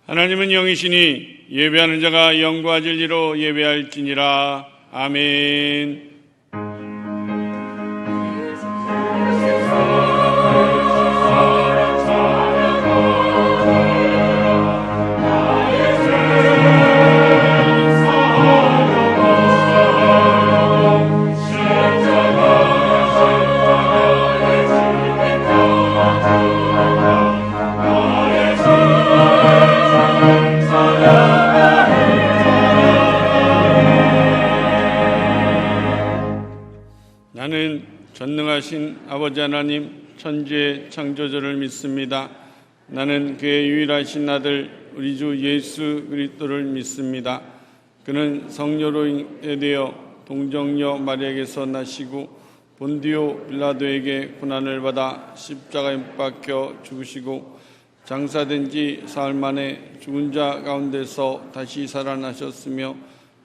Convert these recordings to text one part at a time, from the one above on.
하나님은 영이시니 예배하는 자가 영과 진리로 예배할지니라. 아멘. 나는 전능하신 아버지 하나님 천지의 창조주를 믿습니다. 나는 그의 유일하신 아들 우리 주 예수 그리스도를 믿습니다. 그는 성령으로 인되어 동정녀 마리아에게서 나시고 본디오 빌라도에게 고난을 받아 십자가에 못 박혀 죽으시고 장사된 지 사흘 만에 죽은 자 가운데서 다시 살아나셨으며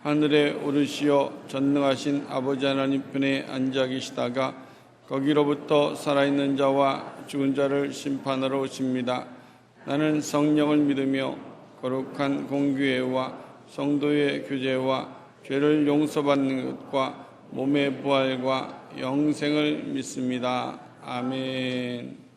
하늘에 오르시어 전능하신 아버지 하나님 편에 앉아 계시다가 거기로부터 살아있는 자와 죽은 자를 심판하러 오십니다. 나는 성령을 믿으며 거룩한 공교회와 성도의 교제와 죄를 용서받는 것과 몸의 부활과 영생을 믿습니다. 아멘.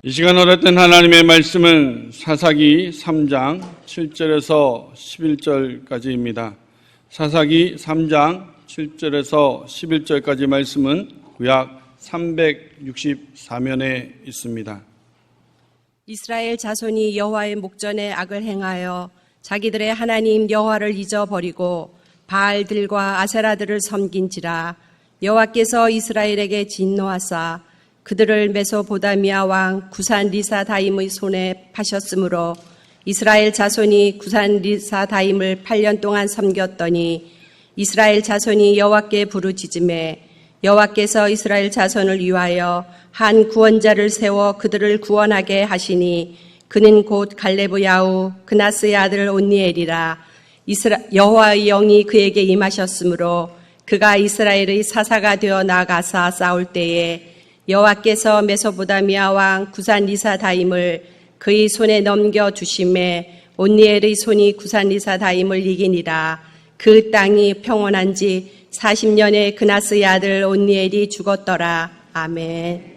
이 시간 얻었던 하나님의 말씀은 사사기 3장 7절에서 11절까지입니다. 사사기 3장 7절에서 11절까지 말씀은 구약 364면에 있습니다. 이스라엘 자손이 여호와의 목전에 악을 행하여 자기들의 하나님 여호와를 잊어버리고 바알들과 아세라들을 섬긴지라. 여호와께서 이스라엘에게 진노하사 그들을 메소보다미아 왕 구산 리사다임의 손에 파셨으므로 이스라엘 자손이 구산 리사다임을 8년 동안 섬겼더니 이스라엘 자손이 여호와께 부르짖음에 여호와께서 이스라엘 자손을 위하여 한 구원자를 세워 그들을 구원하게 하시니 그는 곧 갈레브 야후 그나스의 아들 온니엘이라. 여호와의 영이 그에게 임하셨으므로 그가 이스라엘의 사사가 되어 나아가사 싸울 때에 여호와께서 메소보다미아 왕 구산 리사다임을 그의 손에 넘겨 주심에 온니엘의 손이 구산 리사다임을 이기니라. 그 땅이 평온한 지 40년에 그나스의 아들 온니엘이 죽었더라. 아멘.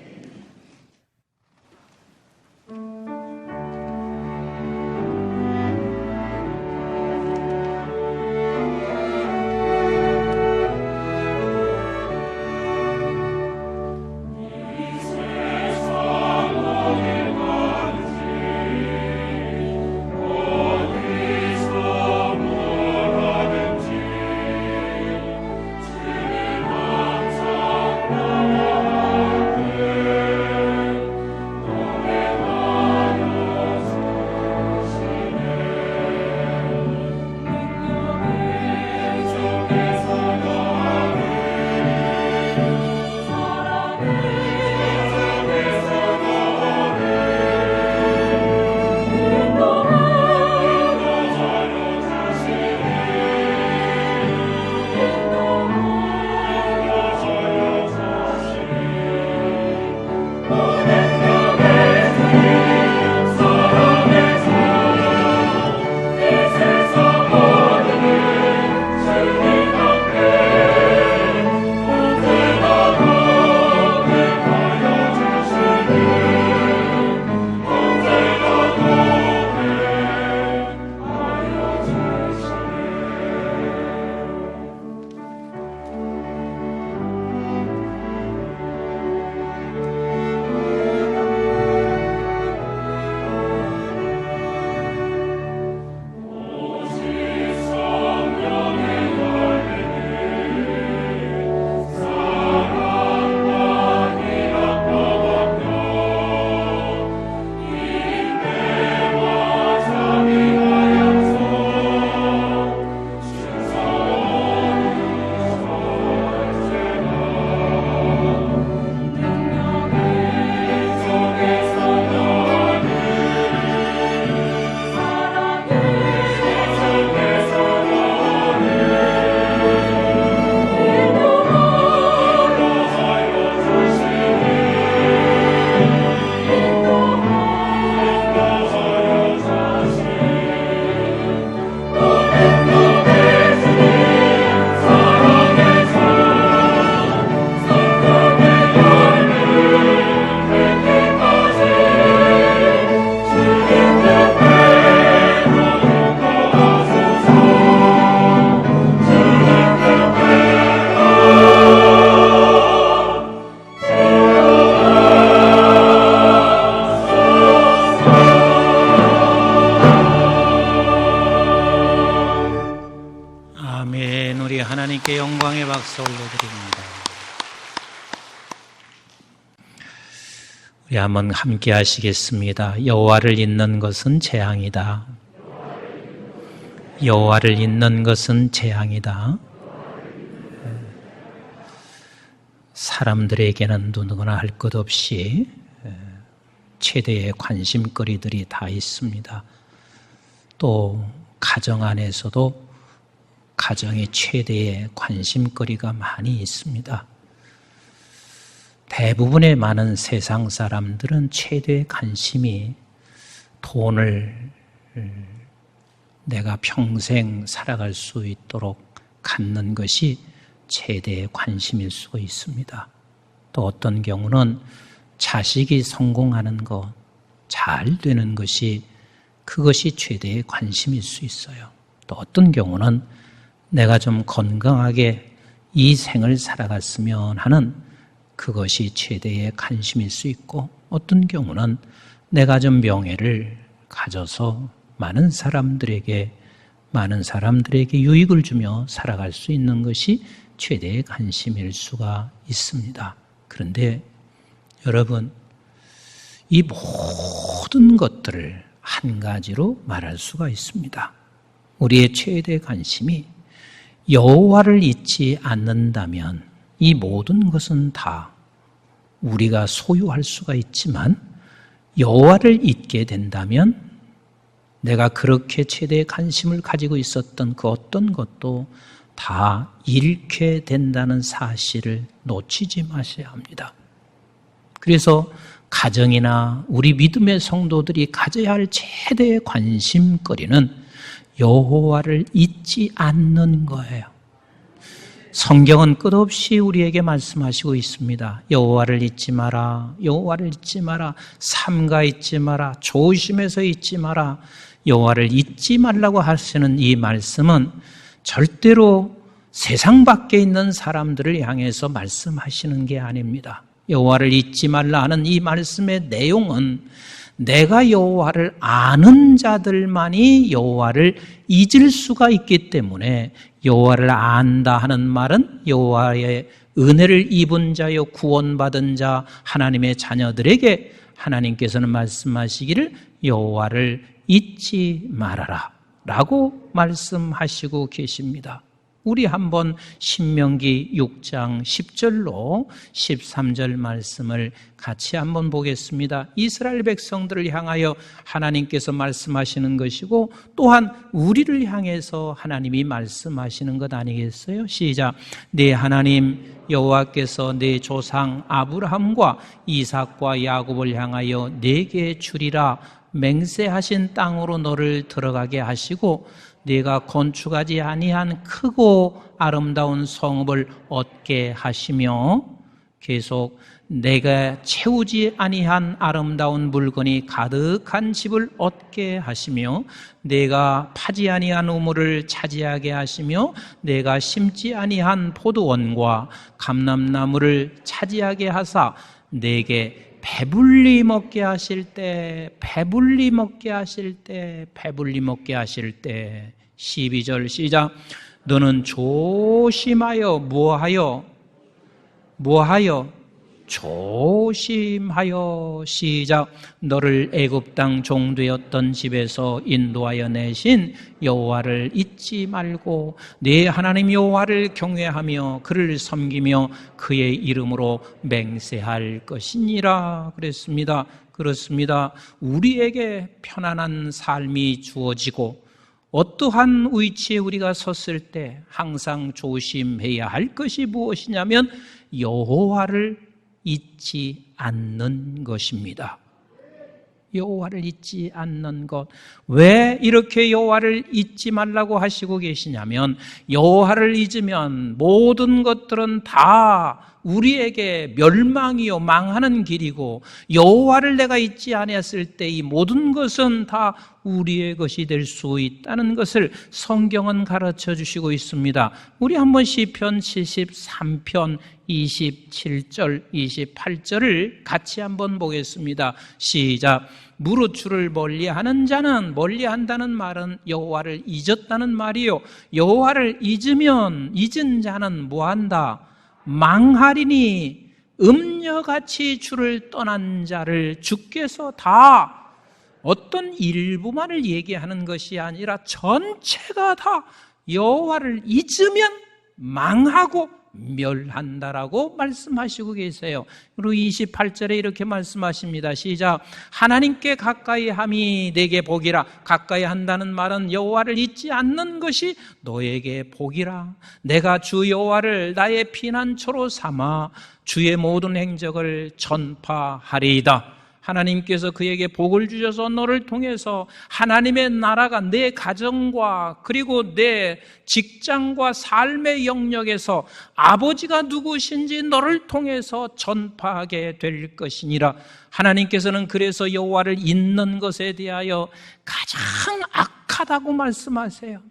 하나님께 영광의 박수 올려드립니다. 우리 한번 함께 하시겠습니다. 여호와를 잇는 것은 재앙이다. 여호와를 잇는 것은 재앙이다. 사람들에게는 누구나 할 것 없이 최대의 관심거리들이 다 있습니다. 또 가정 안에서도 가정의 최대의 관심거리가 많이 있습니다. 대부분의 많은 세상 사람들은 최대의 관심이 돈을 내가 평생 살아갈 수 있도록 갖는 것이 최대의 관심일 수 있습니다. 또 어떤 경우는 자식이 성공하는 것, 잘 되는 것이 그것이 최대의 관심일 수 있어요. 또 어떤 경우는 내가 좀 건강하게 이 생을 살아갔으면 하는 그것이 최대의 관심일 수 있고, 어떤 경우는 내가 좀 명예를 가져서 많은 사람들에게 유익을 주며 살아갈 수 있는 것이 최대의 관심일 수가 있습니다. 그런데 여러분, 이 모든 것들을 한 가지로 말할 수가 있습니다. 우리의 최대 관심이 여호와를 잊지 않는다면 이 모든 것은 다 우리가 소유할 수가 있지만, 여호와를 잊게 된다면 내가 그렇게 최대의 관심을 가지고 있었던 그 어떤 것도 다 잃게 된다는 사실을 놓치지 마셔야 합니다. 그래서 가정이나 우리 믿음의 성도들이 가져야 할 최대의 관심거리는 여호와를 잊지 않는 거예요. 성경은 끝없이 우리에게 말씀하시고 있습니다. 여호와를 잊지 마라. 여호와를 잊지 마라. 삼가 잊지 마라. 조심해서 잊지 마라. 여호와를 잊지 말라고 하시는 이 말씀은 절대로 세상 밖에 있는 사람들을 향해서 말씀하시는 게 아닙니다. 여호와를 잊지 말라 하는 이 말씀의 내용은 내가 여호와를 아는 자들만이 여호와를 잊을 수가 있기 때문에, 여호와를 안다 하는 말은 여호와의 은혜를 입은 자요 구원받은 자 하나님의 자녀들에게 하나님께서는 말씀하시기를 여호와를 잊지 말아라 라고 말씀하시고 계십니다. 우리 한번 신명기 6장 10절로 13절 말씀을 같이 한번 보겠습니다. 이스라엘 백성들을 향하여 하나님께서 말씀하시는 것이고, 또한 우리를 향해서 하나님이 말씀하시는 것 아니겠어요? 시작. 네 하나님 여호와께서 네 조상 아브라함과 이삭과 야곱을 향하여 내게 주리라 맹세하신 땅으로 너를 들어가게 하시고, 네가 건축하지 아니한 크고 아름다운 성읍을 얻게 하시며, 계속 내가 채우지 아니한 아름다운 물건이 가득한 집을 얻게 하시며, 내가 파지 아니한 우물을 차지하게 하시며, 내가 심지 아니한 포도원과 감람나무를 차지하게 하사 내게 배불리 먹게 하실 때 12절 시작. 너는 조심하여 조심하여 시작. 너를 애굽 땅 종되었던 집에서 인도하여 내신 여호와를 잊지 말고 네 하나님 여호와를 경외하며 그를 섬기며 그의 이름으로 맹세할 것이니라 그랬습니다. 그렇습니다. 우리에게 편안한 삶이 주어지고 어떠한 위치에 우리가 섰을 때 항상 조심해야 할 것이 무엇이냐면 여호와를 잊지 않는 것입니다. 여호와를 잊지 않는 것. 왜 이렇게 여호와를 잊지 말라고 하시고 계시냐면, 여호와를 잊으면 모든 것들은 다 우리에게 멸망이요 망하는 길이고, 여호와를 내가 잊지 아니했을 때 이 모든 것은 다 우리의 것이 될 수 있다는 것을 성경은 가르쳐 주시고 있습니다. 우리 한번 시편 73편 27절 28절을 같이 한번 보겠습니다. 시작. 무릇 주를 멀리하는 자는, 멀리한다는 말은 여호와를 잊었다는 말이요, 여호와를 잊은 자는 뭐한다? 망하리니 음녀같이 주를 떠난 자를 주께서 다 어떤 일부만을 얘기하는 것이 아니라 전체가 다 여호와를 잊으면 망하고 멸한다라고 말씀하시고 계세요. 그리고 28절에 이렇게 말씀하십니다. 시작. 하나님께 가까이 함이 내게 복이라. 가까이 한다는 말은 여호와를 잊지 않는 것이 너에게 복이라. 내가 주 여호와를 나의 피난처로 삼아 주의 모든 행적을 전파하리이다. 하나님께서 그에게 복을 주셔서 너를 통해서 하나님의 나라가 내 가정과 그리고 내 직장과 삶의 영역에서 아버지가 누구신지 너를 통해서 전파하게 될 것이니라. 하나님께서는 그래서 여호와를 잊는 것에 대하여 가장 악하다고 말씀하세요.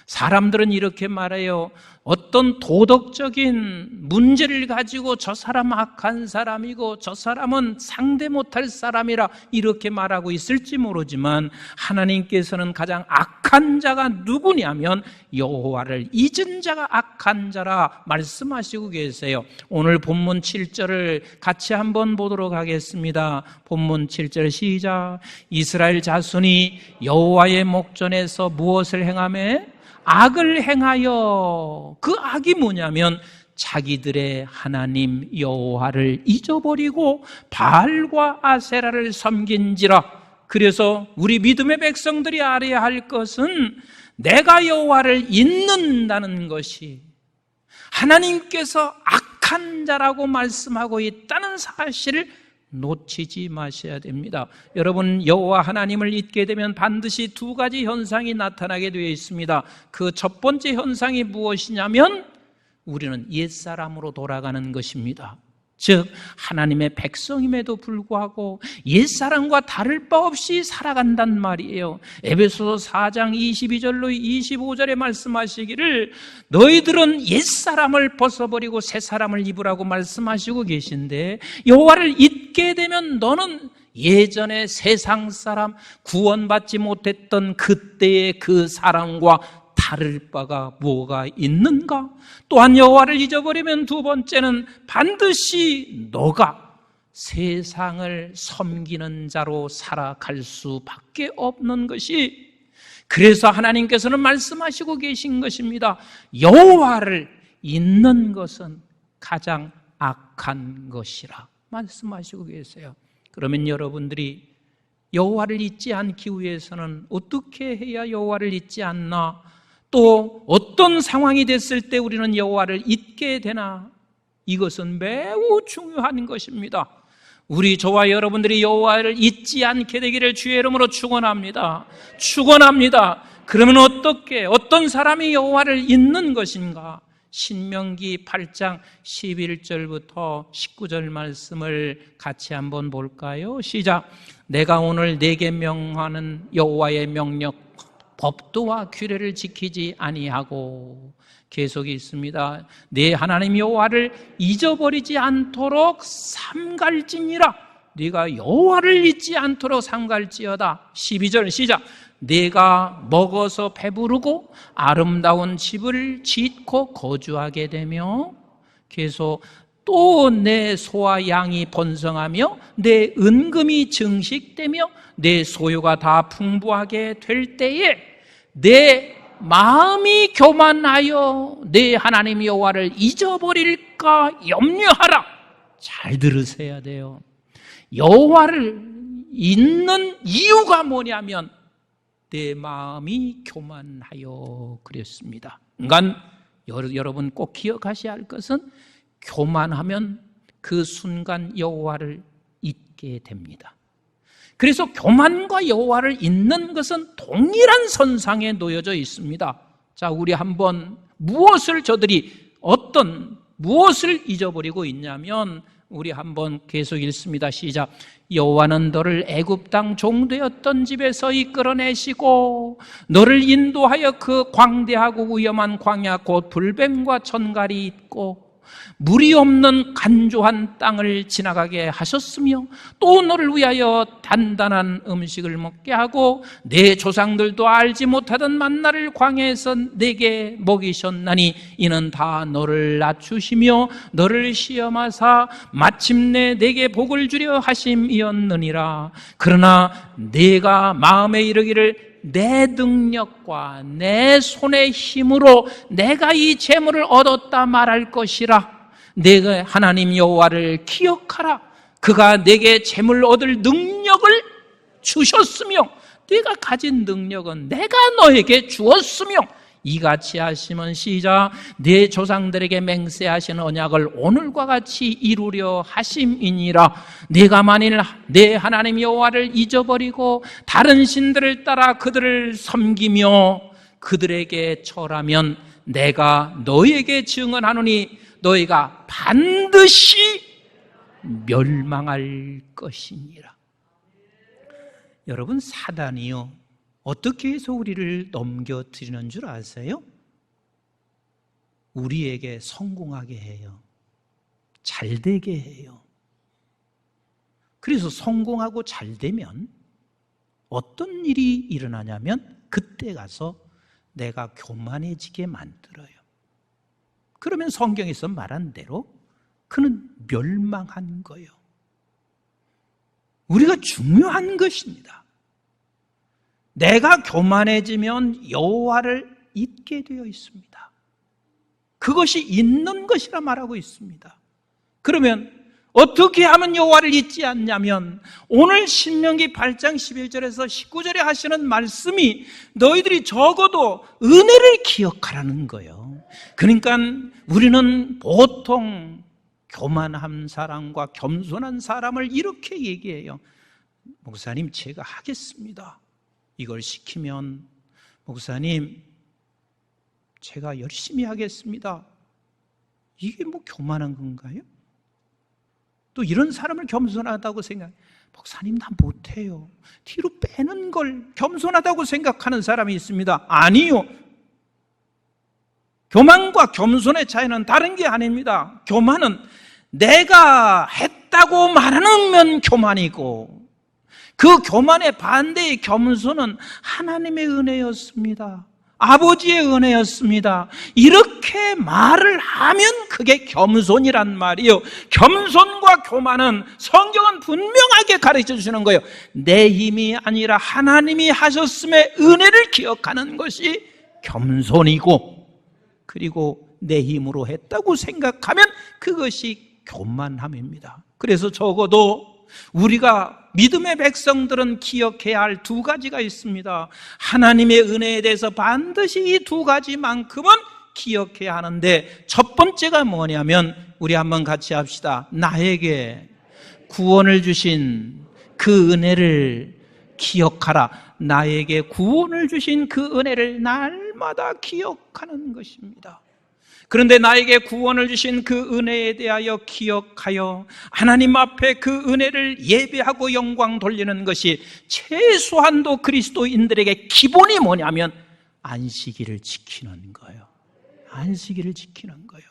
사람들은 이렇게 말해요. 어떤 도덕적인 문제를 가지고 저 사람 악한 사람이고 저 사람은 상대 못할 사람이라 이렇게 말하고 있을지 모르지만 하나님께서는 가장 악한 자가 누구냐면 여호와를 잊은 자가 악한 자라 말씀하시고 계세요. 오늘 본문 7절을 같이 한번 보도록 하겠습니다. 본문 7절 시작. 이스라엘 자손이 여호와의 목전에서 무엇을 행하며? 악을 행하여. 그 악이 뭐냐면 자기들의 하나님 여호와를 잊어버리고 바알과 아세라를 섬긴지라. 그래서 우리 믿음의 백성들이 알아야 할 것은 내가 여호와를 잊는다는 것이 하나님께서 악한 자라고 말씀하고 있다는 사실을 놓치지 마셔야 됩니다. 여러분, 여호와 하나님을 잊게 되면 반드시 두 가지 현상이 나타나게 되어 있습니다. 그 첫 번째 현상이 무엇이냐면 우리는 옛사람으로 돌아가는 것입니다. 즉 하나님의 백성임에도 불구하고 옛사람과 다를 바 없이 살아간단 말이에요. 에베소서 4장 22절로 25절에 말씀하시기를 너희들은 옛사람을 벗어버리고 새사람을 입으라고 말씀하시고 계신데 여호와를 잊게 되면 너는 예전에 세상 사람 구원받지 못했던 그때의 그 사람과 다를 바가 뭐가 있는가? 또한 여호와를 잊어버리면 두 번째는 반드시 너가 세상을 섬기는 자로 살아갈 수밖에 없는 것이, 그래서 하나님께서는 말씀하시고 계신 것입니다. 여호와를 잊는 것은 가장 악한 것이라 말씀하시고 계세요. 그러면 여러분들이 여호와를 잊지 않기 위해서는 어떻게 해야 여호와를 잊지 않나? 또 어떤 상황이 됐을 때 우리는 여호와를 잊게 되나? 이것은 매우 중요한 것입니다. 저와 여러분들이 여호와를 잊지 않게 되기를 주의 이름으로 축원합니다. 축원합니다. 그러면 어떤 사람이 여호와를 잊는 것인가? 신명기 8장 11절부터 19절 말씀을 같이 한번 볼까요? 시작. 내가 오늘 네게 명하는 여호와의 명령 법도와 규례를 지키지 아니하고, 계속이 있습니다. 네 하나님 여호와를 잊어버리지 않도록 삼갈지니라. 네가 여호와를 잊지 않도록 삼갈지어다. 12절 시작. 네가 먹어서 배부르고 아름다운 집을 짓고 거주하게 되며, 계속 또 내 소와 양이 번성하며 내 은금이 증식되며 내 소유가 다 풍부하게 될 때에 내 마음이 교만하여 내 하나님 여호와를 잊어버릴까 염려하라. 잘 들으셔야 돼요. 여호와를 잊는 이유가 뭐냐면 내 마음이 교만하여 그랬습니다. 그러니까 여러분 꼭 기억하셔야 할 것은 교만하면 그 순간 여호와를 잊게 됩니다. 그래서 교만과 여호와를 잊는 것은 동일한 선상에 놓여져 있습니다. 자, 우리 한번 무엇을 잊어버리고 있냐면 우리 한번 계속 읽습니다. 시작. 여호와는 너를 애굽 땅 종되었던 집에서 이끌어내시고 너를 인도하여 그 광대하고 위험한 광야 곧 불뱀과 천갈이 있고 물이 없는 간조한 땅을 지나가게 하셨으며 또 너를 위하여 단단한 음식을 먹게 하고 내 조상들도 알지 못하던 만나를 광야에서 내게 먹이셨나니 이는 다 너를 낮추시며 너를 시험하사 마침내 내게 복을 주려 하심이었느니라. 그러나 내가 마음에 이르기를 내 능력과 내 손의 힘으로 내가 이 재물을 얻었다 말할 것이라. 내가 하나님 여호와를 기억하라. 그가 내게 재물 얻을 능력을 주셨으며 네가 가진 능력은 내가 너에게 주었으며 이같이 하시면 시작. 내 조상들에게 맹세하신 언약을 오늘과 같이 이루려 하심이니라. 네가 만일 내 하나님 여호와를 잊어버리고 다른 신들을 따라 그들을 섬기며 그들에게 절하면 내가 너에게 증언하노니 너희가 반드시 멸망할 것이니라. 여러분, 사단이요 어떻게 해서 우리를 넘겨뜨리는 줄 아세요? 우리에게 성공하게 해요. 잘 되게 해요. 그래서 성공하고 잘 되면 어떤 일이 일어나냐면 그때 가서 내가 교만해지게 만들어요. 그러면 성경에서 말한 대로 그는 멸망한 거예요. 우리가 중요한 것입니다. 내가 교만해지면 여호와를 잊게 되어 있습니다. 그것이 잊는 것이라 말하고 있습니다. 그러면 어떻게 하면 여호와를 잊지 않냐면 오늘 신명기 8장 11절에서 19절에 하시는 말씀이 너희들이 적어도 은혜를 기억하라는 거예요. 그러니까 우리는 보통 교만한 사람과 겸손한 사람을 이렇게 얘기해요. 목사님, 제가 하겠습니다. 이걸 시키면 목사님, 제가 열심히 하겠습니다. 이게 뭐 교만한 건가요? 또 이런 사람을 겸손하다고 생각해요. 목사님, 나 못해요. 뒤로 빼는 걸 겸손하다고 생각하는 사람이 있습니다. 아니요. 교만과 겸손의 차이는 다른 게 아닙니다. 교만은 내가 했다고 말하는 교만이고, 그 교만의 반대의 겸손은 하나님의 은혜였습니다. 아버지의 은혜였습니다. 이렇게 말을 하면 그게 겸손이란 말이에요. 겸손과 교만은 성경은 분명하게 가르쳐 주시는 거예요. 내 힘이 아니라 하나님이 하셨음의 은혜를 기억하는 것이 겸손이고, 그리고 내 힘으로 했다고 생각하면 그것이 교만함입니다. 그래서 적어도 우리가 믿음의 백성들은 기억해야 할 두 가지가 있습니다. 하나님의 은혜에 대해서 반드시 이 두 가지만큼은 기억해야 하는데, 첫 번째가 뭐냐면 우리 한번 같이 합시다. 나에게 구원을 주신 그 은혜를 기억하라. 나에게 구원을 주신 그 은혜를 날마다 기억하는 것입니다. 그런데 나에게 구원을 주신 그 은혜에 대하여 기억하여 하나님 앞에 그 은혜를 예배하고 영광 돌리는 것이 최소한도 그리스도인들에게 기본이 뭐냐면 안식일을 지키는 거예요. 안식일을 지키는 거예요.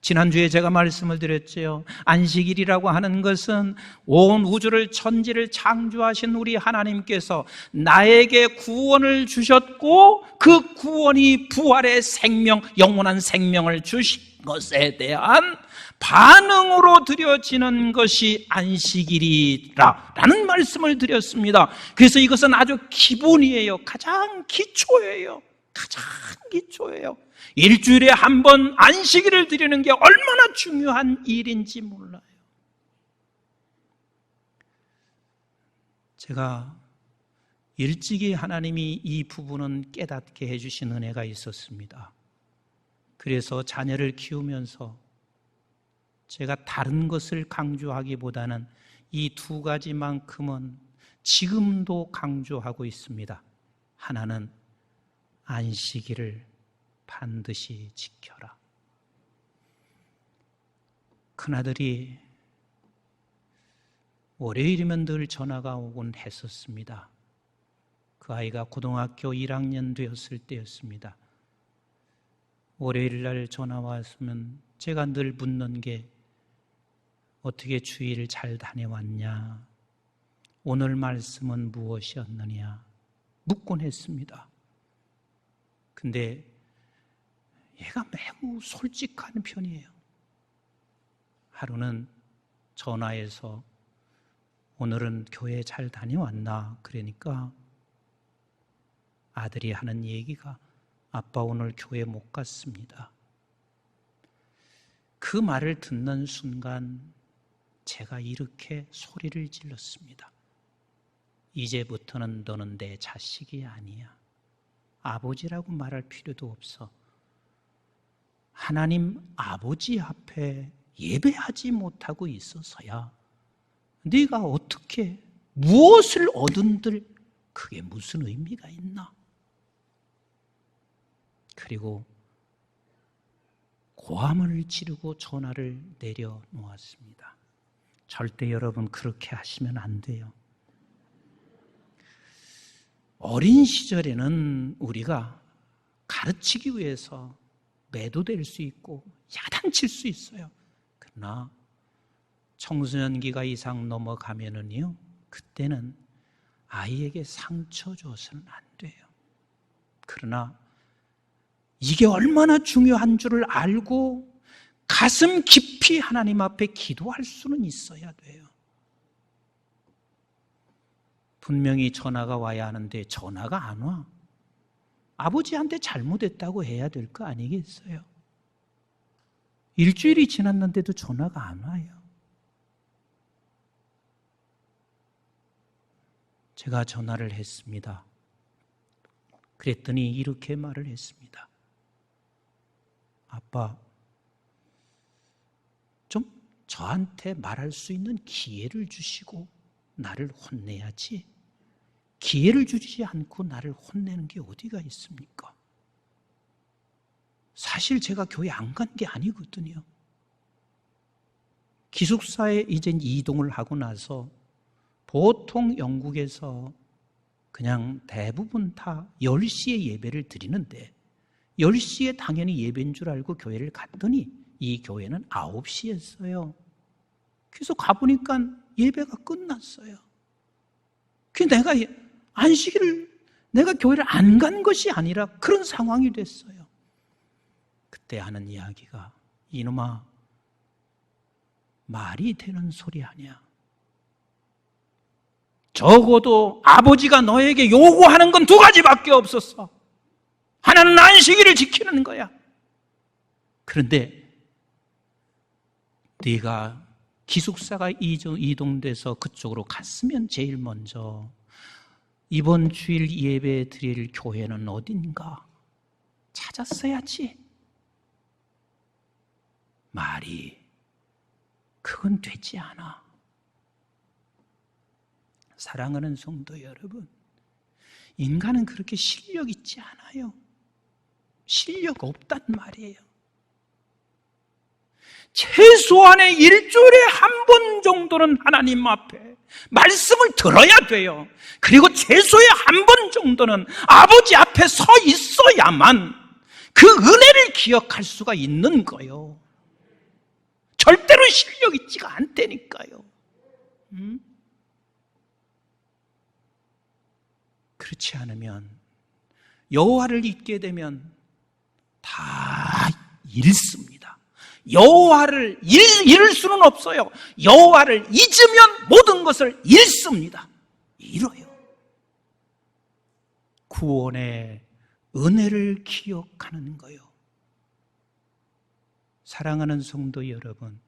지난주에 제가 말씀을 드렸죠. 안식일이라고 하는 것은 온 우주를, 천지를 창조하신 우리 하나님께서 나에게 구원을 주셨고, 그 구원이 부활의 생명, 영원한 생명을 주신 것에 대한 반응으로 드려지는 것이 안식일이라는 말씀을 드렸습니다. 그래서 이것은 아주 기본이에요. 가장 기초예요. 가장 기초예요. 일주일에 한 번 안식일을 드리는 게 얼마나 중요한 일인지 몰라요. 제가 일찍이 하나님이 이 부분은 깨닫게 해주신 은혜가 있었습니다. 그래서 자녀를 키우면서 제가 다른 것을 강조하기보다는 이 두 가지만큼은 지금도 강조하고 있습니다. 하나는 안식일을 반드시 지켜라. 큰아들이 월요일이면 늘 전화가 오곤 했었습니다. 그 아이가 고등학교 1학년 되었을 때였습니다. 월요일 날 전화 왔으면 제가 늘 묻는 게 어떻게 주일을 잘 다녀왔냐, 오늘 말씀은 무엇이었느냐 묻곤 했습니다. 근데 얘가 매우 솔직한 편이에요. 하루는 전화해서 오늘은 교회 잘 다녀왔나? 그러니까 아들이 하는 얘기가 아빠 오늘 교회 못 갔습니다. 그 말을 듣는 순간 제가 이렇게 소리를 질렀습니다. 이제부터는 너는 내 자식이 아니야. 아버지라고 말할 필요도 없어. 하나님 아버지 앞에 예배하지 못하고 있어서야 네가 어떻게 무엇을 얻은들 그게 무슨 의미가 있나? 그리고 고함을 지르고 전화를 내려놓았습니다. 절대 여러분 그렇게 하시면 안 돼요. 어린 시절에는 우리가 가르치기 위해서 매도될 수 있고 야단칠 수 있어요. 그러나 청소년기가 이상 넘어가면은요, 그때는 아이에게 상처 줘서는 안 돼요. 그러나 이게 얼마나 중요한 줄을 알고 가슴 깊이 하나님 앞에 기도할 수는 있어야 돼요. 분명히 전화가 와야 하는데 전화가 안 와. 아버지한테 잘못했다고 해야 될 거 아니겠어요? 일주일이 지났는데도 전화가 안 와요. 제가 전화를 했습니다. 그랬더니 이렇게 말을 했습니다. 아빠, 좀 저한테 말할 수 있는 기회를 주시고 나를 혼내야지. 기회를 주지 않고 나를 혼내는 게 어디가 있습니까? 사실 제가 교회 안 간 게 아니거든요. 기숙사에 이제 이동을 하고 나서 보통 영국에서 그냥 대부분 다 10시에 예배를 드리는데 10시에 당연히 예배인 줄 알고 교회를 갔더니 이 교회는 9시였어요. 그래서 가보니까 예배가 끝났어요. 내가 내가 교회를 안 간 것이 아니라 그런 상황이 됐어요. 그때 하는 이야기가, 이놈아, 말이 되는 소리 아니야. 적어도 아버지가 너에게 요구하는 건 2가지밖에 없었어. 하나는 안식일을 지키는 거야. 그런데 네가 기숙사가 이동돼서 그쪽으로 갔으면 제일 먼저 이번 주일 예배 드릴 교회는 어딘가 찾았어야지. 말이 그건 되지 않아. 사랑하는 성도 여러분, 인간은 그렇게 실력 있지 않아요. 실력 없단 말이에요. 최소한의 일주일에 한 번 정도는 하나님 앞에 말씀을 들어야 돼요. 그리고 최소의 한 번 정도는 아버지 앞에 서 있어야만 그 은혜를 기억할 수가 있는 거예요. 절대로 실력 있지가 않다니까요. 그렇지 않으면 여호와를 잊게 되면 다 잃습니다. 여호와를 잃을 수는 없어요. 여호와를 잊으면 모든 것을 잃습니다. 잃어요. 구원의 은혜를 기억하는 거요. 사랑하는 성도 여러분,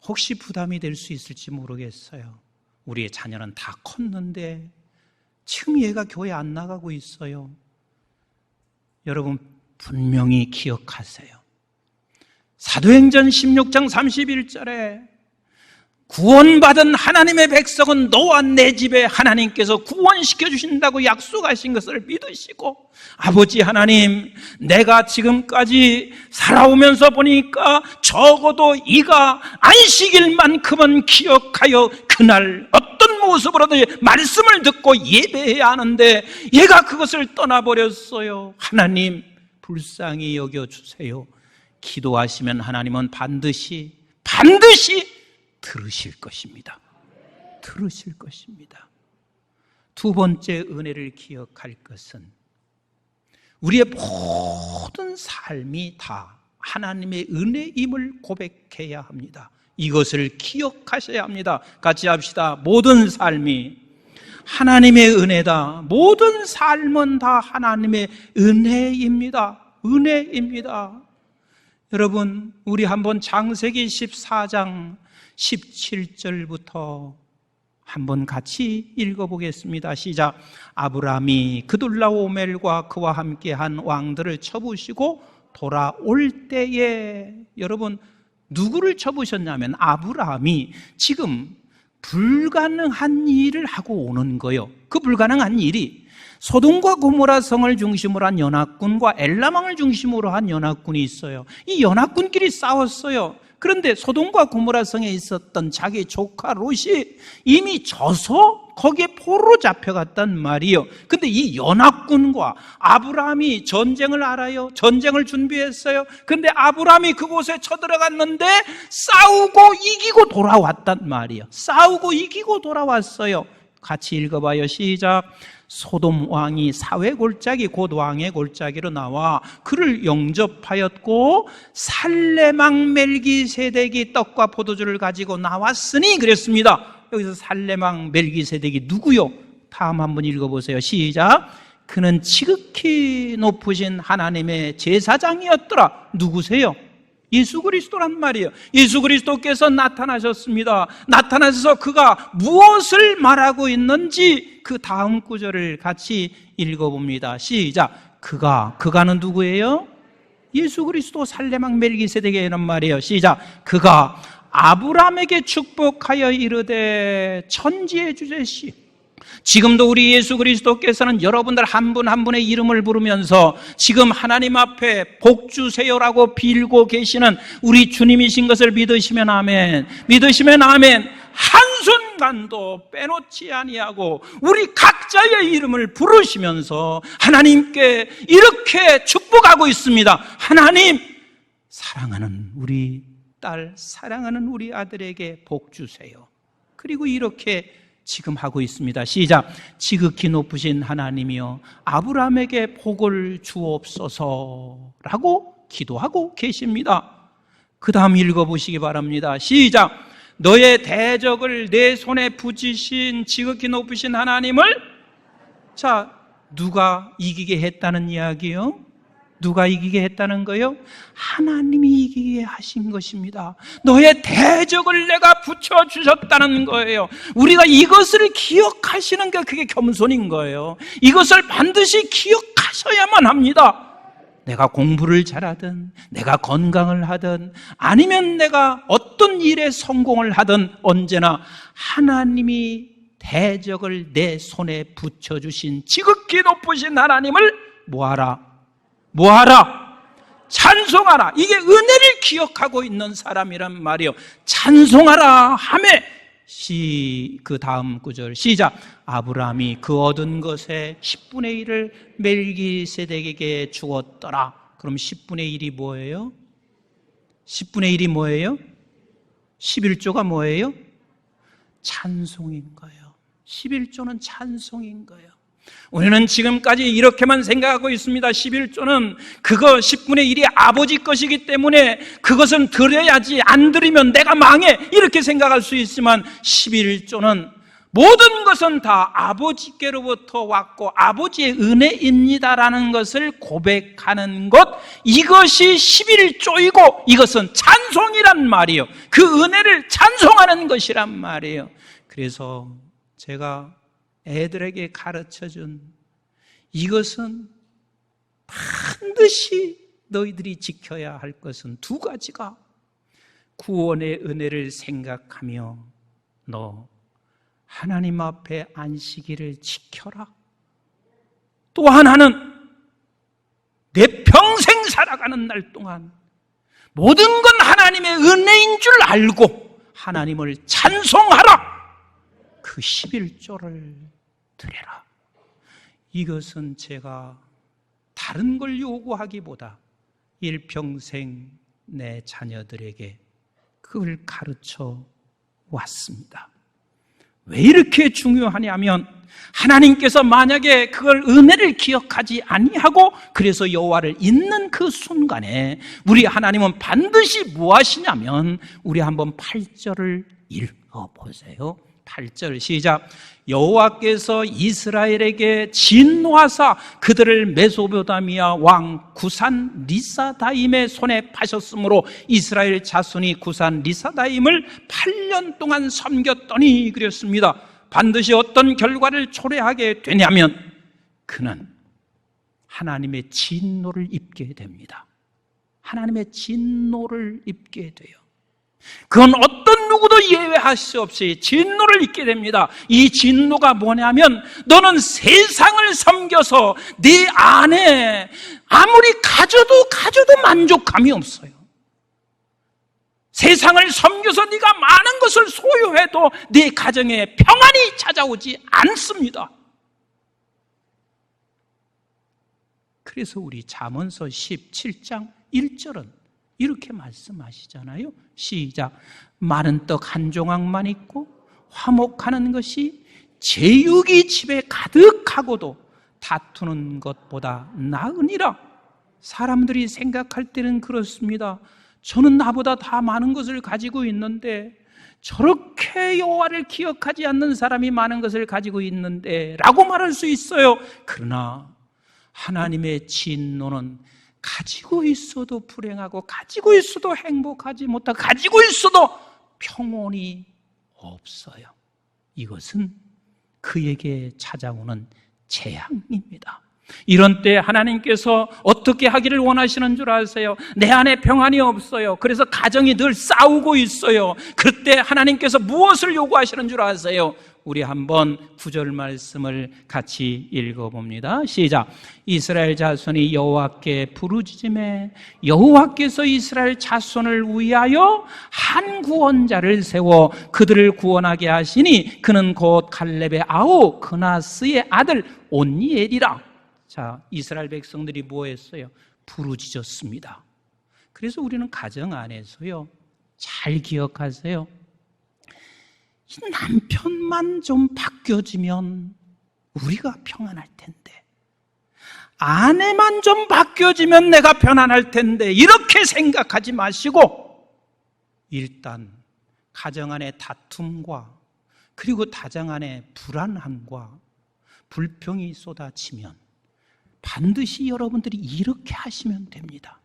혹시 부담이 될 수 있을지 모르겠어요. 우리의 자녀는 다 컸는데 지금 얘가 교회 안 나가고 있어요. 여러분 분명히 기억하세요. 사도행전 16장 31절에 구원받은 하나님의 백성은 너와 내 집에 하나님께서 구원시켜 주신다고 약속하신 것을 믿으시고, 아버지 하나님, 내가 지금까지 살아오면서 보니까 적어도 이가 안식일만큼은 기억하여 그날 어떤 모습으로든 말씀을 듣고 예배해야 하는데 얘가 그것을 떠나버렸어요. 하나님 불쌍히 여겨주세요. 기도하시면 하나님은 반드시 들으실 것입니다. 들으실 것입니다. 두 번째 은혜를 기억할 것은 우리의 모든 삶이 다 하나님의 은혜임을 고백해야 합니다. 이것을 기억하셔야 합니다. 같이 합시다. 모든 삶이 하나님의 은혜다. 모든 삶은 다 하나님의 은혜입니다. 은혜입니다. 여러분, 우리 한번 창세기 14장 17절부터 한번 같이 읽어보겠습니다. 시작. 아브라함이 그돌라오멜과 그와 함께한 왕들을 쳐부시고 돌아올 때에, 여러분 누구를 쳐부셨냐면 아브라함이 지금 불가능한 일을 하고 오는 거예요. 그 불가능한 일이 소돔과 고모라 성을 중심으로 한 연합군과 엘람왕을 중심으로 한 연합군이 있어요. 이 연합군끼리 싸웠어요. 그런데 소돔과 고모라 성에 있었던 자기 조카 롯이 이미 져서 거기에 포로로 잡혀갔단 말이에요. 근데 이 연합군과 아브라함이 전쟁을 알아요. 전쟁을 준비했어요. 근데 아브라함이 그곳에 쳐들어갔는데 싸우고 이기고 돌아왔단 말이에요. 싸우고 이기고 돌아왔어요. 같이 읽어봐요. 시작. 소돔 왕이 사회 골짜기 곧 왕의 골짜기로 나와 그를 영접하였고 살레망 멜기세덱이 떡과 포도주를 가지고 나왔으니 그랬습니다. 여기서 살레망 멜기세덱이 누구요? 다음 한번 읽어보세요. 시작. 그는 지극히 높으신 하나님의 제사장이었더라. 누구세요? 예수 그리스도란 말이에요. 예수 그리스도께서 나타나셨습니다. 나타나셔서 그가 무엇을 말하고 있는지 그 다음 구절을 같이 읽어봅니다. 시작. 그가는 누구예요? 예수 그리스도 살레망 멜기세덱이란 말이에요. 시작. 그가 아브라함에게 축복하여 이르되 천지의 주제시. 지금도 우리 예수 그리스도께서는 여러분들 한 분 한 분의 이름을 부르면서 지금 하나님 앞에 복 주세요라고 빌고 계시는 우리 주님이신 것을 믿으시면 아멘. 믿으시면 아멘. 한순간도 빼놓지 아니하고 우리 각자의 이름을 부르시면서 하나님께 이렇게 축복하고 있습니다. 하나님, 사랑하는 우리 딸, 사랑하는 우리 아들에게 복 주세요. 그리고 이렇게 지금 하고 있습니다. 시작. 지극히 높으신 하나님이여 아브라함에게 복을 주옵소서라고 기도하고 계십니다. 그 다음 읽어보시기 바랍니다. 시작. 너의 대적을 내 손에 붙이신 지극히 높으신 하나님을, 자, 누가 이기게 했다는 이야기요? 누가 이기게 했다는 거요? 하나님이 이기게 하신 것입니다. 너의 대적을 내가 붙여주셨다는 거예요. 우리가 이것을 기억하시는 게 그게 겸손인 거예요. 이것을 반드시 기억하셔야만 합니다. 내가 공부를 잘하든 내가 건강을 하든 아니면 내가 어떤 일에 성공을 하든 언제나 하나님이 대적을 내 손에 붙여주신 지극히 높으신 하나님을 뭐하라? 찬송하라. 이게 은혜를 기억하고 있는 사람이란 말이에요. 찬송하라 하매 그 다음 구절 시작. 아브라함이 그 얻은 것의 10분의 1을 멜기세덱에게 주었더라. 그럼 10분의 1이 뭐예요? 10분의 1이 뭐예요? 11조가 뭐예요? 찬송인 거예요. 11조는 찬송인 거예요. 우리는 지금까지 이렇게만 생각하고 있습니다. 11조는 그거 10분의 1이 아버지 것이기 때문에 그것은 드려야지, 안 드리면 내가 망해, 이렇게 생각할 수 있지만 11조는 모든 것은 다 아버지께로부터 왔고 아버지의 은혜입니다라는 것을 고백하는 것, 이것이 11조이고 이것은 찬송이란 말이에요. 그 은혜를 찬송하는 것이란 말이에요. 그래서 제가 애들에게 가르쳐준 이것은 반드시 너희들이 지켜야 할 것은 두 가지가, 구원의 은혜를 생각하며 너 하나님 앞에 안식일을 지켜라. 또 하나는 내 평생 살아가는 날 동안 모든 건 하나님의 은혜인 줄 알고 하나님을 찬송하라. 그 11조를 드려라. 이것은 제가 다른 걸 요구하기보다 일평생 내 자녀들에게 그걸 가르쳐 왔습니다. 왜 이렇게 중요하냐면 하나님께서 만약에 그걸 은혜를 기억하지 아니하고 그래서 여호와를 잊는 그 순간에 우리 하나님은 반드시 무엇이냐면, 우리 한번 8절을 읽어보세요. 8절 시작. 여호와께서 이스라엘에게 진노하사 그들을 메소포타미아 왕 구산 리사다임의 손에 파셨으므로 이스라엘 자손이 구산 리사다임을 8년 동안 섬겼더니 그랬습니다. 반드시 어떤 결과를 초래하게 되냐면 그는 하나님의 진노를 입게 됩니다. 하나님의 진노를 입게 돼요. 그건 어떤 누구도 예외할 수 없이 진노를 입게 됩니다. 이 진노가 뭐냐면 너는 세상을 섬겨서 네 안에 아무리 가져도 만족감이 없어요. 세상을 섬겨서 네가 많은 것을 소유해도 네 가정에 평안이 찾아오지 않습니다. 그래서 우리 잠언서 17장 1절은 이렇게 말씀하시잖아요. 시작. 마른 떡 한 조각만 있고 화목하는 것이 제육이 집에 가득하고도 다투는 것보다 나으니라. 사람들이 생각할 때는 그렇습니다. 저는 나보다 다 많은 것을 가지고 있는데, 저렇게 여호와를 기억하지 않는 사람이 많은 것을 가지고 있는데 라고 말할 수 있어요. 그러나 하나님의 진노는 가지고 있어도 불행하고 가지고 있어도 행복하지 못하고 가지고 있어도 평온이 없어요. 이것은 그에게 찾아오는 재앙입니다. 이런 때 하나님께서 어떻게 하기를 원하시는 줄 아세요? 내 안에 평안이 없어요. 그래서 가정이 늘 싸우고 있어요. 그때 하나님께서 무엇을 요구하시는 줄 아세요? 우리 한번 9절 말씀을 같이 읽어봅니다. 시작. 이스라엘 자손이 여호와께 부르짖음에 여호와께서 이스라엘 자손을 위하여 한 구원자를 세워 그들을 구원하게 하시니 그는 곧 갈렙의 아우 그나스의 아들 온니엘이라. 자, 이스라엘 백성들이 뭐 했어요? 부르짖었습니다. 그래서 우리는 가정 안에서요, 잘 기억하세요. 이 남편만 좀 바뀌어지면 우리가 평안할 텐데, 아내만 좀 바뀌어지면 내가 편안할 텐데, 이렇게 생각하지 마시고 일단 가정 안의 다툼과 그리고 가정 안의 불안함과 불평이 쏟아지면 반드시 여러분들이 이렇게 하시면 됩니다.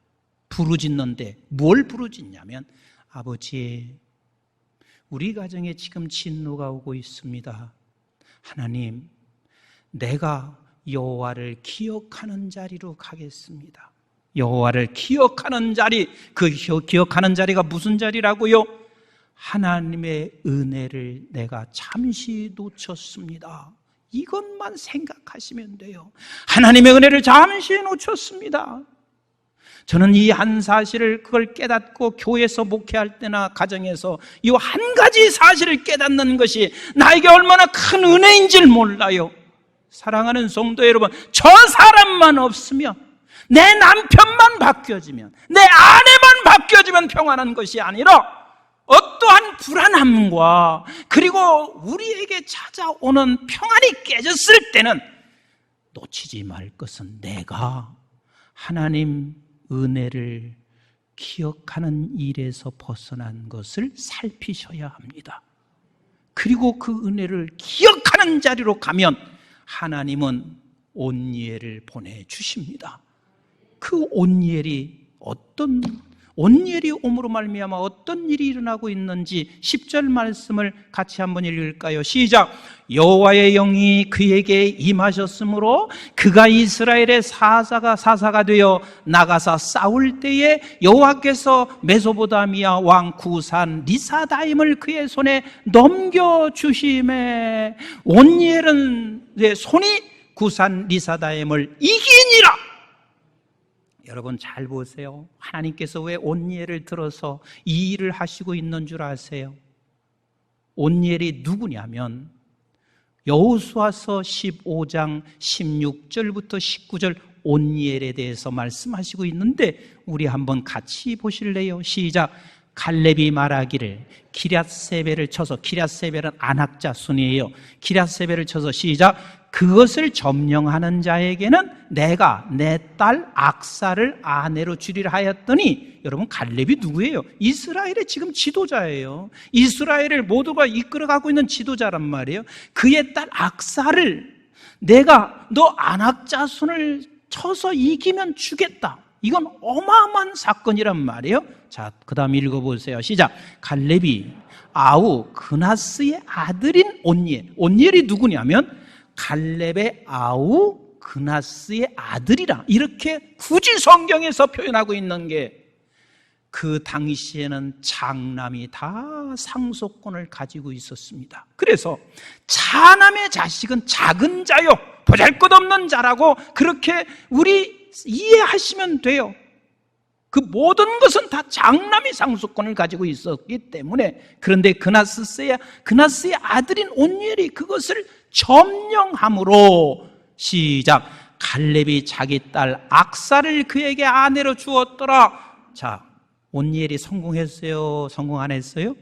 부르짖는데 뭘 부르짖냐면, 아버지, 우리 가정에 지금 진노가 오고 있습니다. 하나님, 내가 여호와를 기억하는 자리로 가겠습니다. 여호와를 기억하는 자리, 그 기억하는 자리가 무슨 자리라고요? 하나님의 은혜를 내가 잠시 놓쳤습니다. 이것만 생각하시면 돼요. 하나님의 은혜를 잠시 놓쳤습니다. 저는 이 한 사실을 그걸 깨닫고 교회에서 목회할 때나 가정에서 이 한 가지 사실을 깨닫는 것이 나에게 얼마나 큰 은혜인 줄 몰라요. 사랑하는 성도 여러분, 저 사람만 없으면, 내 남편만 바뀌어지면, 내 아내만 바뀌어지면 평안한 것이 아니라 어떠한 불안함과 그리고 우리에게 찾아오는 평안이 깨졌을 때는 놓치지 말 것은 내가 하나님 은혜를 기억하는 일에서 벗어난 것을 살피셔야 합니다. 그리고 그 은혜를 기억하는 자리로 가면 하나님은 온니엘을 보내주십니다. 그 온니엘이 온니엘이 옴으로 말미암아 어떤 일이 일어나고 있는지 10절 말씀을 같이 한번 읽을까요? 시작. 여호와의 영이 그에게 임하셨으므로 그가 이스라엘의 사사가 되어 나가사 싸울 때에 여호와께서 메소보다미아 왕 구산 리사다임을 그의 손에 넘겨주심에 온니엘은 손이 구산 리사다임을 이기니라. 여러분 잘 보세요. 하나님께서 왜 온니엘을 들어서 이 일을 하시고 있는 줄 아세요? 온니엘이 누구냐면 여호수아서 15장 16절부터 19절 온니엘에 대해서 말씀하시고 있는데 우리 한번 같이 보실래요? 시작. 갈렙이 말하기를 기럇세벨을 쳐서, 기럇세벨은 아낙 자손이에요. 기럇세벨을 쳐서 시작. 그것을 점령하는 자에게는 내가 내 딸 악사를 아내로 주리라 하였더니, 여러분 갈렙이 누구예요? 이스라엘의 지금 지도자예요. 이스라엘을 모두가 이끌어가고 있는 지도자란 말이에요. 그의 딸 악사를 내가 너 아낙 자손을 쳐서 이기면 주겠다. 이건 어마어마한 사건이란 말이에요. 자, 그 다음 읽어보세요. 시작. 갈렙이 아우 그나스의 아들인 온니엘. 온니엘이 누구냐면 갈렙의 아우 그나스의 아들이라, 이렇게 굳이 성경에서 표현하고 있는 게, 그 당시에는 장남이 다 상속권을 가지고 있었습니다. 그래서 차남의 자식은 작은 자요, 보잘것없는 자라고 그렇게 우리 이해하시면 돼요. 그 모든 것은 다 장남이 상속권을 가지고 있었기 때문에, 그런데 그나스의 아들인 온니엘이 그것을 점령함으로 시작. 갈렙이 자기 딸 악사를 그에게 아내로 주었더라. 자, 온니엘이 성공했어요? 성공 안 했어요?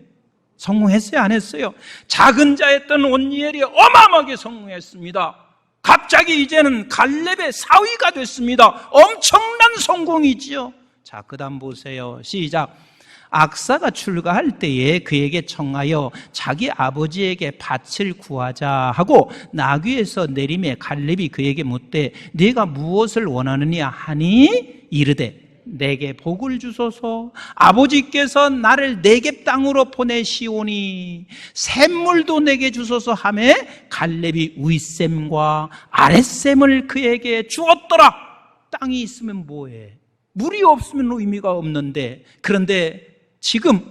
성공했어요? 안 했어요? 작은 자였던 온니엘이 어마어마하게 성공했습니다. 갑자기 이제는 갈렙의 사위가 됐습니다. 엄청난 성공이지요. 자, 그 다음 보세요. 시작. 악사가 출가할 때에 그에게 청하여 자기 아버지에게 밭을 구하자 하고 나귀에서 내림에 갈렙이 그에게 묻되 네가 무엇을 원하느냐 하니 이르되 내게 복을 주소서. 아버지께서 나를 네겝 땅으로 보내시오니 샘물도 내게 주소서 하매 갈렙이 윗샘과 아랫샘을 그에게 주었더라. 땅이 있으면 뭐해? 물이 없으면 의미가 없는데, 그런데 지금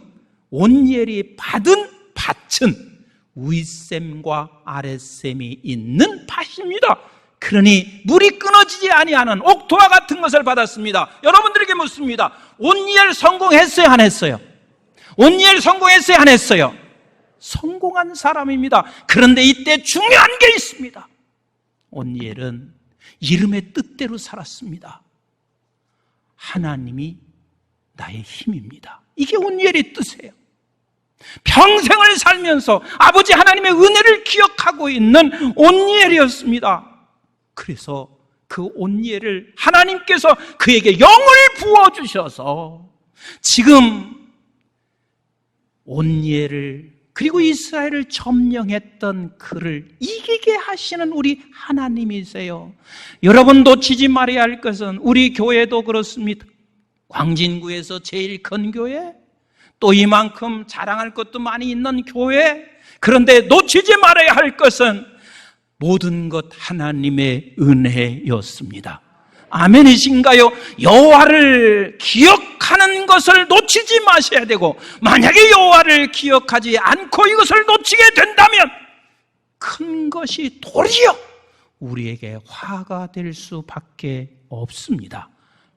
온니엘이 받은 밭은 윗샘과 아랫샘이 있는 밭입니다. 그러니 물이 끊어지지 아니하는 옥토와 같은 것을 받았습니다. 여러분들에게 묻습니다. 온니엘 성공했어요? 안 했어요? 온니엘 성공했어요? 안 했어요? 성공한 사람입니다. 그런데 이때 중요한 게 있습니다. 온니엘은 이름의 뜻대로 살았습니다. 하나님이 나의 힘입니다. 이게 온니엘의 뜻이에요. 평생을 살면서 아버지 하나님의 은혜를 기억하고 있는 온니엘이었습니다. 그래서 그 온니엘을 하나님께서 그에게 영을 부어주셔서 지금 온니엘을 그리고 이스라엘을 점령했던 그를 이기게 하시는 우리 하나님이세요. 여러분 놓치지 말아야 할 것은 우리 교회도 그렇습니다. 광진구에서 제일 큰 교회, 또 이만큼 자랑할 것도 많이 있는 교회, 그런데 놓치지 말아야 할 것은 모든 것 하나님의 은혜였습니다. 아멘이신가요? 여호와를 기억하는 것을 놓치지 마셔야 되고, 만약에 여호와를 기억하지 않고 이것을 놓치게 된다면 큰 것이 도리어 우리에게 화가 될 수밖에 없습니다.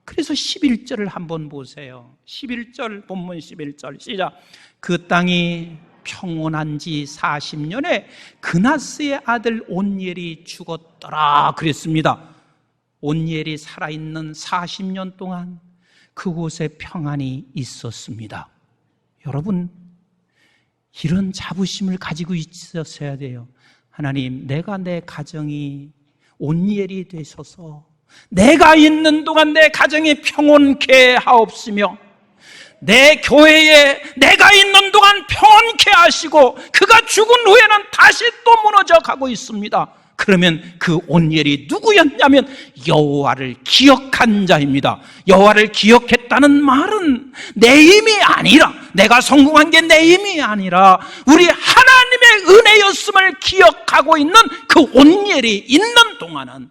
그래서 11절을 한번 보세요. 11절, 본문 11절 시작. 그 땅이 평온한 지 40년에 그나스의 아들 온니엘이 죽었더라 그랬습니다. 온니엘이 살아있는 40년 동안 그곳에 평안이 있었습니다. 여러분, 이런 자부심을 가지고 있었어야 돼요. 하나님, 내가 내 가정이 온니엘이 되셔서 내가 있는 동안 내 가정이 평온케 하옵시며, 내 교회에 내가 있는 동안 평온케 하시고 그가 죽은 후에는 다시 또 무너져 가고 있습니다. 그러면 그 온니엘이 누구였냐면 여호와를 기억한 자입니다. 여호와를 기억했다는 말은 내 힘이 아니라, 내가 성공한 게 내 힘이 아니라 우리 하나님의 은혜였음을 기억하고 있는 그 온니엘이 있는 동안은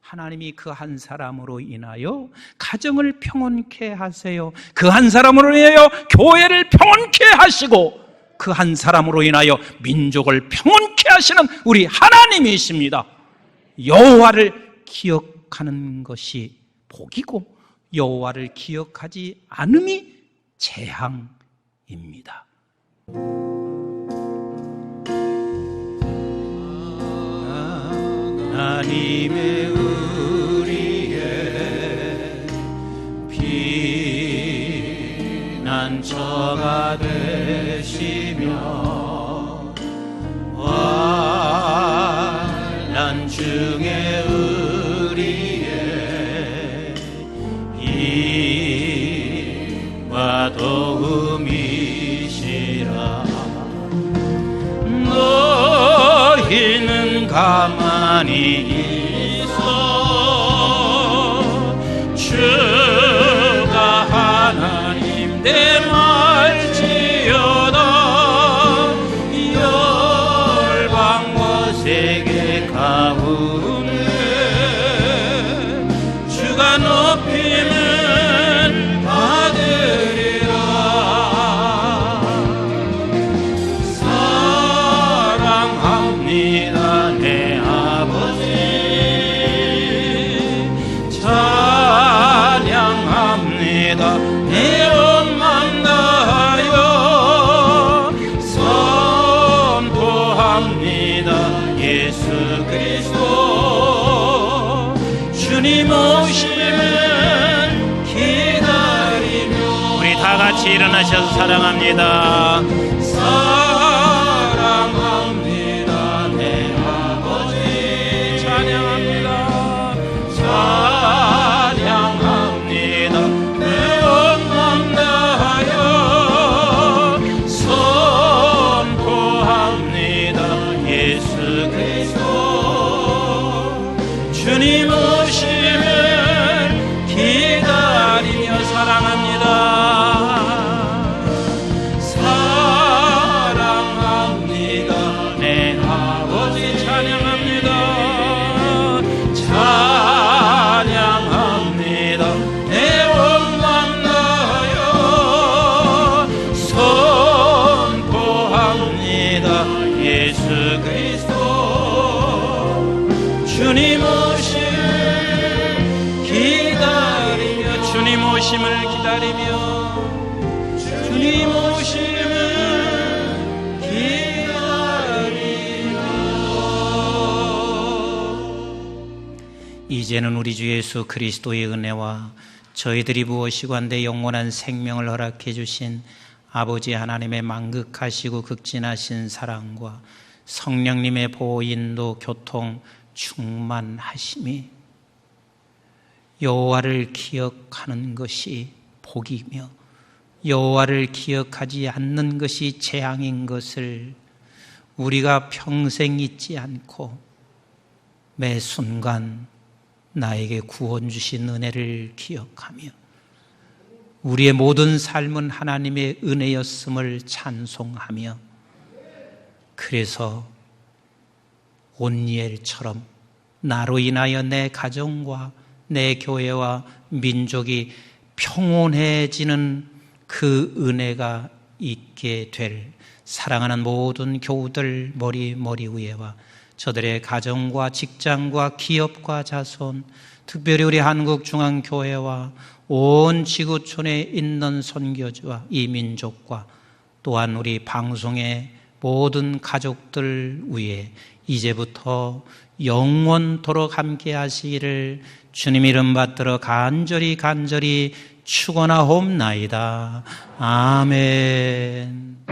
하나님이 그 한 사람으로 인하여 가정을 평온케 하세요. 그 한 사람으로 인하여 교회를 평온케 하시고 그 한 사람으로 인하여 민족을 평온케 하시는 우리 하나님이십니다. 여호와를 기억하는 것이 복이고 여호와를 기억하지 않음이 재앙입니다. 하나님의 우리의 피난처가 되시며 환난 중에 우리의 힘과 도움이시라. 너희는 가만히 있어 주가 하나님 내 말지어다. 열방과 세계 가운데 주가 높임을 받으리라. 사랑합니다 내 아버지, 찬양합니다 그리스도 주님 오심을 기다리며 우리 다 같이 일어나셔서 사랑합니다. 사랑합니다. 내 아버지 찬양합니다. 찬양합니다. 내 영광 다하여 선포합니다. 예수 그리스도 주님 오심을 기다리며 사랑합니다. 사랑합니다. 내 아버지 찬양합니다. 찬양합니다. 내 원망 다하여 선포합니다. 예수 그리스도 주님 오심을 기다리며 주님 오심을 기다리며 주님 오심을 이제는 우리 주 예수 그리스도의 은혜와 저희들이 무엇이고 한데 영원한 생명을 허락해 주신 아버지 하나님의 만극하시고 극진하신 사랑과 성령님의 보호 인도 교통 충만하심이 여호와를 기억하는 것이 복이며 여호와를 기억하지 않는 것이 재앙인 것을 우리가 평생 잊지 않고 매 순간 나에게 구원 주신 은혜를 기억하며 우리의 모든 삶은 하나님의 은혜였음을 찬송하며 그래서 온니엘처럼 나로 인하여 내 가정과 내 교회와 민족이 평온해지는 그 은혜가 있게 될 사랑하는 모든 교우들 머리 위에와 저들의 가정과 직장과 기업과 자손, 특별히 우리 한국중앙교회와 온 지구촌에 있는 선교주와 이 민족과 또한 우리 방송의 모든 가족들 위에 이제부터 영원토록 함께 하시기를 주님 이름 받들어 간절히 축원하옵나이다. 아멘.